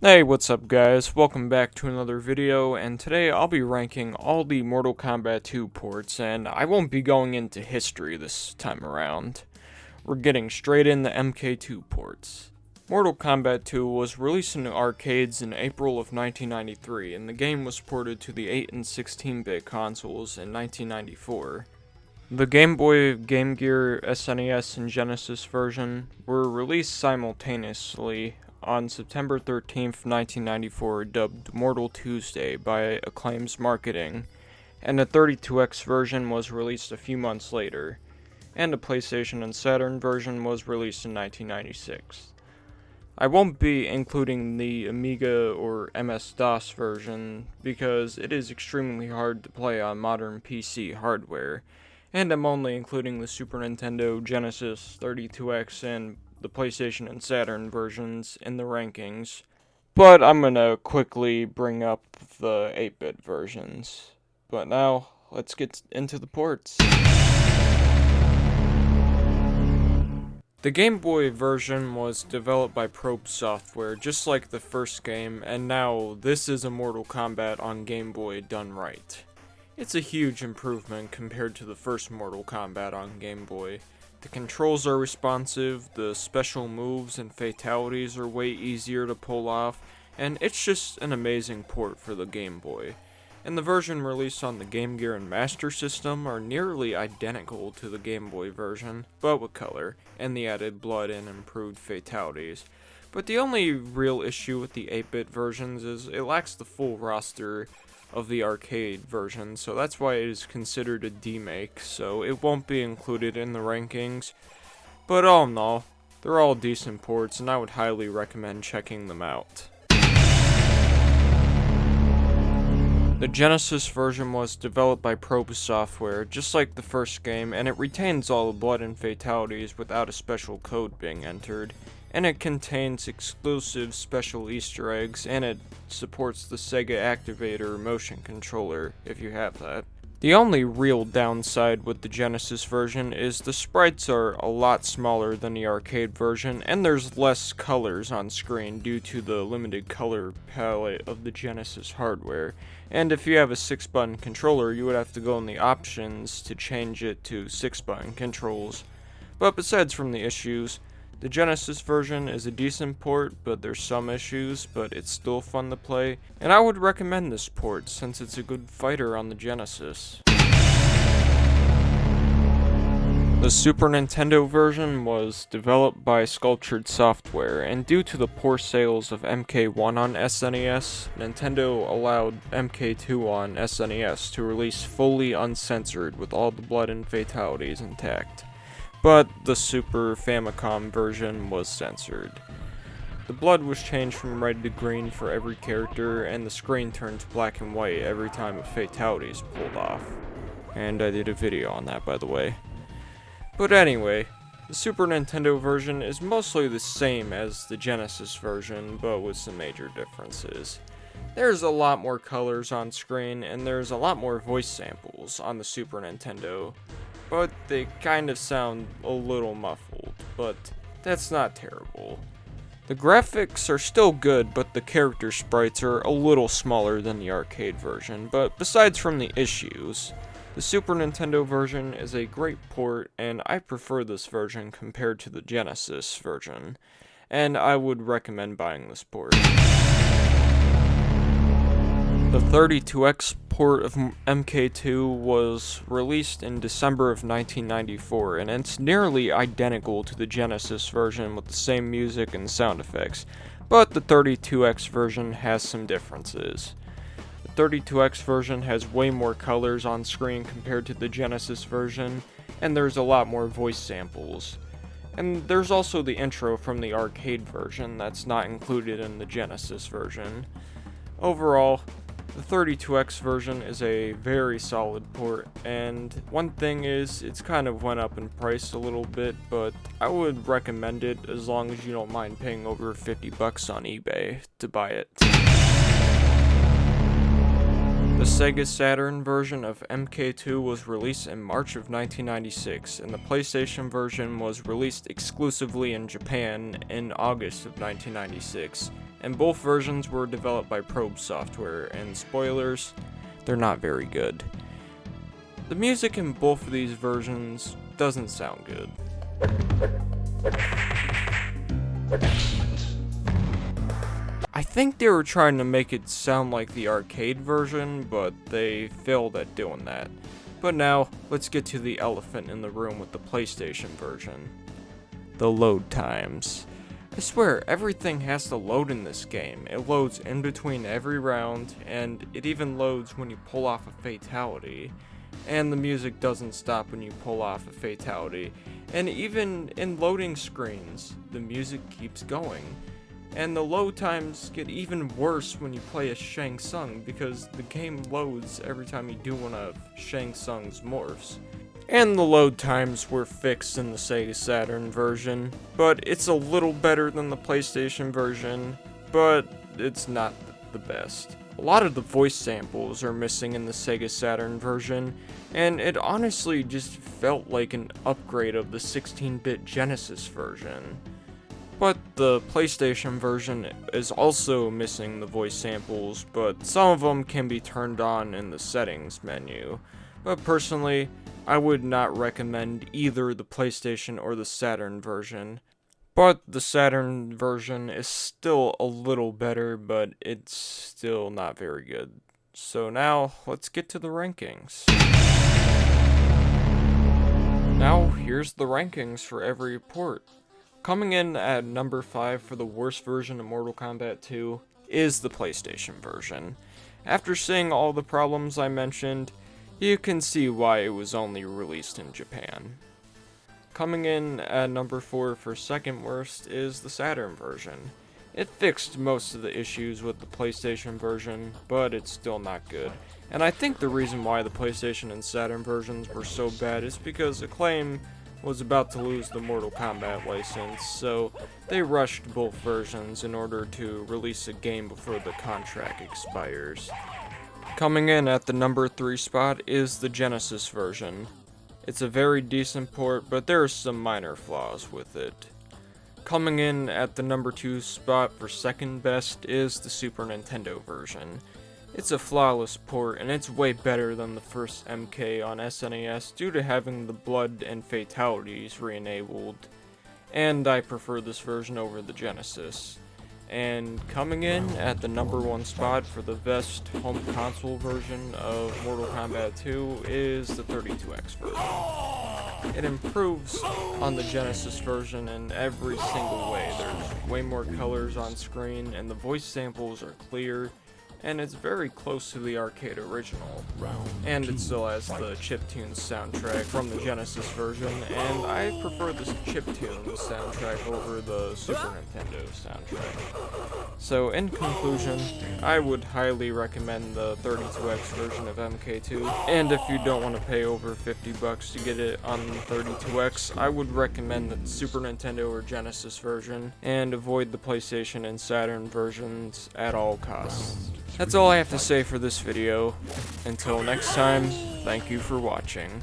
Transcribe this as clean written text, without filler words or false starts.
Hey, what's up guys? Welcome back to another video, and today I'll be ranking all the Mortal Kombat 2 ports, and I won't be going into history this time around. We're getting straight into MK2 ports. Mortal Kombat 2 was released in arcades in April of 1993, and the game was ported to the 8 and 16-bit consoles in 1994. The Game Boy, Game Gear, SNES, and Genesis version were released simultaneously on September 13th, 1994, dubbed Mortal Tuesday by Acclaim's Marketing, and the 32X version was released a few months later, and the PlayStation and Saturn version was released in 1996. I won't be including the Amiga or MS-DOS version because it is extremely hard to play on modern PC hardware, and I'm only including the Super Nintendo, Genesis, 32X, and the PlayStation and Saturn versions in the rankings. But I'm gonna quickly bring up the 8-bit versions. But now, let's get into the ports. The Game Boy version was developed by Probe Software, just like the first game, and now this is a Mortal Kombat on Game Boy done right. It's a huge improvement compared to the first Mortal Kombat on Game Boy. The controls are responsive, the special moves and fatalities are way easier to pull off, and it's just an amazing port for the Game Boy. And the version released on the Game Gear and Master System are nearly identical to the Game Boy version, but with color, and the added blood and improved fatalities. But the only real issue with the 8-bit versions is it lacks the full roster of the arcade version, so that's why it is considered a demake, so it won't be included in the rankings. But all in all, they're all decent ports, and I would highly recommend checking them out. The Genesis version was developed by Probe Software, just like the first game, and it retains all the blood and fatalities without a special code being entered. And it contains exclusive special Easter eggs, and it supports the Sega Activator motion controller, if you have that. The only real downside with the Genesis version is the sprites are a lot smaller than the arcade version, and there's less colors on screen due to the limited color palette of the Genesis hardware. And if you have a 6-button controller, you would have to go in the options to change it to 6-button controls. But besides from the issues, the Genesis version is a decent port, but there's some issues, but it's still fun to play, and I would recommend this port since it's a good fighter on the Genesis. The Super Nintendo version was developed by Sculptured Software, and due to the poor sales of MK1 on SNES, Nintendo allowed MK2 on SNES to release fully uncensored with all the blood and fatalities intact. But the Super Famicom version was censored. The blood was changed from red to green for every character, and the screen turned black and white every time a fatality is pulled off. And I did a video on that, by the way. But anyway, the Super Nintendo version is mostly the same as the Genesis version, but with some major differences. There's a lot more colors on screen, and there's a lot more voice samples on the Super Nintendo. But they kind of sound a little muffled, but that's not terrible. The graphics are still good, but the character sprites are a little smaller than the arcade version. But besides from the issues, the Super Nintendo version is a great port, and I prefer this version compared to the Genesis version, and I would recommend buying this port. The 32X port of MK2 was released in December of 1994, and it's nearly identical to the Genesis version with the same music and sound effects, but the 32X version has some differences. The 32X version has way more colors on screen compared to the Genesis version, and there's a lot more voice samples. And there's also the intro from the arcade version that's not included in the Genesis version. Overall, the 32X version is a very solid port, and one thing is, it's kind of went up in price a little bit, but I would recommend it as long as you don't mind paying over $50 on eBay to buy it. The Sega Saturn version of MK2 was released in March of 1996, and the PlayStation version was released exclusively in Japan in August of 1996, and both versions were developed by Probe Software, and spoilers, they're not very good. The music in both of these versions doesn't sound good. I think they were trying to make it sound like the arcade version, but they failed at doing that. But now, let's get to the elephant in the room with the PlayStation version. The load times. I swear, everything has to load in this game. It loads in between every round, and it even loads when you pull off a fatality. And the music doesn't stop when you pull off a fatality. And even in loading screens, the music keeps going. And the load times get even worse when you play as Shang Tsung, because the game loads every time you do one of Shang Tsung's morphs. And the load times were fixed in the Sega Saturn version, but it's a little better than the PlayStation version, but it's not the best. A lot of the voice samples are missing in the Sega Saturn version, and it honestly just felt like an upgrade of the 16-bit Genesis version. But the PlayStation version is also missing the voice samples, but some of them can be turned on in the settings menu. But personally, I would not recommend either the PlayStation or the Saturn version. But the Saturn version is still a little better, but it's still not very good. So now, let's get to the rankings. Now, here's the rankings for every port. Coming in at number 5 for the worst version of Mortal Kombat 2 is the PlayStation version. After seeing all the problems I mentioned, you can see why it was only released in Japan. Coming in at number 4 for second worst is the Saturn version. It fixed most of the issues with the PlayStation version, but it's still not good. And I think the reason why the PlayStation and Saturn versions were so bad is because Acclaim was about to lose the Mortal Kombat license, so they rushed both versions in order to release a game before the contract expires. Coming in at the number 3 spot is the Genesis version. It's a very decent port, but there are some minor flaws with it. Coming in at the number 2 spot for second best is the Super Nintendo version. It's a flawless port, and it's way better than the first MK on SNES due to having the blood and fatalities re-enabled, and I prefer this version over the Genesis. And coming in at the number 1 spot for the best home console version of Mortal Kombat 2 is the 32X version. It improves on the Genesis version in every single way. There's way more colors on screen, and the voice samples are clear, and it's very close to the arcade original. And it still has the chiptune soundtrack from the Genesis version, and I prefer the chiptune soundtrack over the Super Nintendo soundtrack. So in conclusion, I would highly recommend the 32X version of MK2, and if you don't want to pay over $50 to get it on the 32X, I would recommend the Super Nintendo or Genesis version, and avoid the PlayStation and Saturn versions at all costs. That's all I have to say for this video. Until next time, thank you for watching.